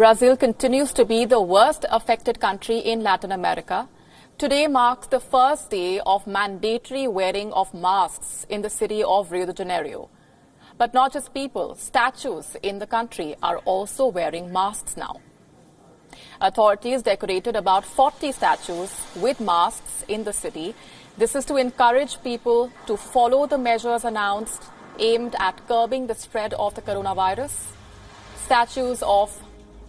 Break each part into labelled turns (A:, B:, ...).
A: Brazil continues to be the worst affected country in Latin America. Today marks the first day of mandatory wearing of masks in the city of Rio de Janeiro. But not just people, statues in the country are also wearing masks now. Authorities decorated about 40 statues with masks in the city. This is to encourage people to follow the measures announced aimed at curbing the spread of the coronavirus. Statues of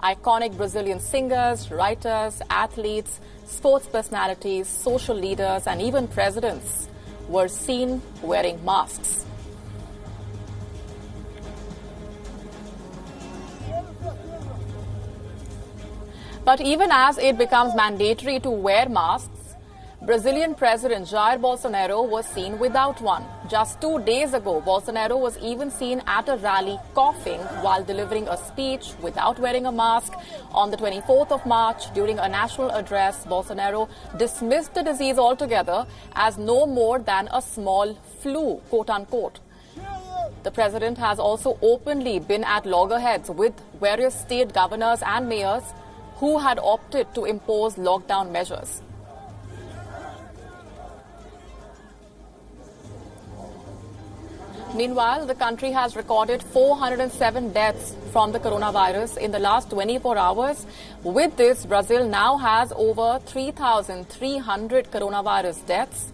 A: iconic Brazilian singers, writers, athletes, sports personalities, social leaders, and even presidents were seen wearing masks. But even as it becomes mandatory to wear masks, Brazilian President Jair Bolsonaro was seen without one. Just 2 days ago, Bolsonaro was even seen at a rally coughing while delivering a speech without wearing a mask. On the 24th of March, during a national address, Bolsonaro dismissed the disease altogether as no more than a small flu, quote-unquote. The president has also openly been at loggerheads with various state governors and mayors who had opted to impose lockdown measures. Meanwhile, the country has recorded 407 deaths from the coronavirus in the last 24 hours. With this, Brazil now has over 3,300 coronavirus deaths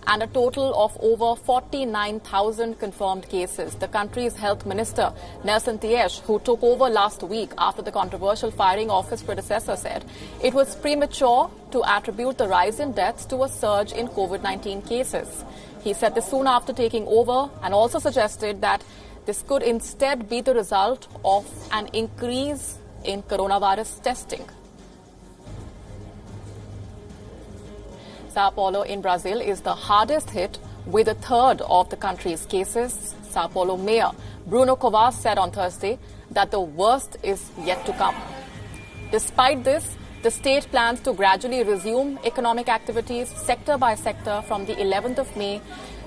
A: and a total of over 49,000 confirmed cases. The country's health minister, Nelson Teich, who took over last week after the controversial firing of his predecessor, said it was premature to attribute the rise in deaths to a surge in COVID-19 cases. He said this soon after taking over and also suggested that this could instead be the result of an increase in coronavirus testing. Sao Paulo in Brazil is the hardest hit with a third of the country's cases. Sao Paulo Mayor Bruno Covas said on Thursday that the worst is yet to come. Despite this, the state plans to gradually resume economic activities sector by sector from the 11th of May.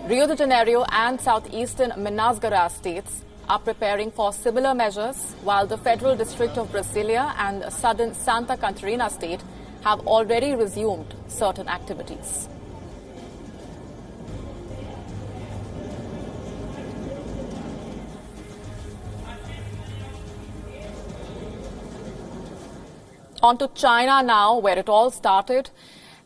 A: Rio de Janeiro and southeastern Minas Gerais states are preparing for similar measures, while the Federal District of Brasilia and southern Santa Catarina state have already resumed certain activities. On to China now, where it all started.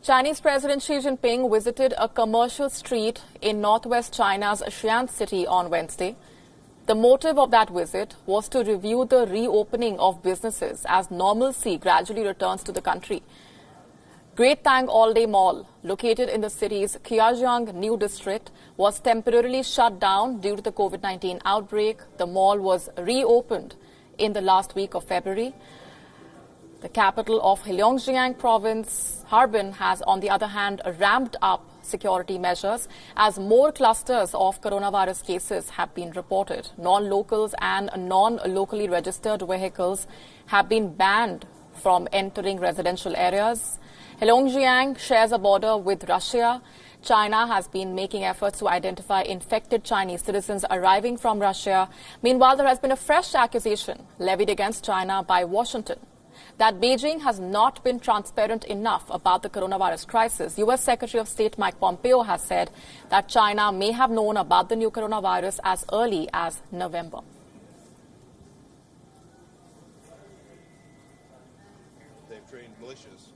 A: Chinese President Xi Jinping visited a commercial street in northwest China's Xi'an city on Wednesday. The motive of that visit was to review the reopening of businesses as normalcy gradually returns to the country. Great Tang All-Day Mall, located in the city's Qiajiang New District, was temporarily shut down due to the COVID-19 outbreak. The mall was reopened in the last week of February. The capital of Heilongjiang province, Harbin, has, on the other hand, ramped up security measures as more clusters of coronavirus cases have been reported. Non-locals and non-locally registered vehicles have been banned from entering residential areas. Heilongjiang shares a border with Russia. China has been making efforts to identify infected Chinese citizens arriving from Russia. Meanwhile, there has been a fresh accusation levied against China by Washington that Beijing has not been transparent enough about the coronavirus crisis. U.S. Secretary of State Mike Pompeo has said that China may have known about the new coronavirus as early as November.
B: They've trained militias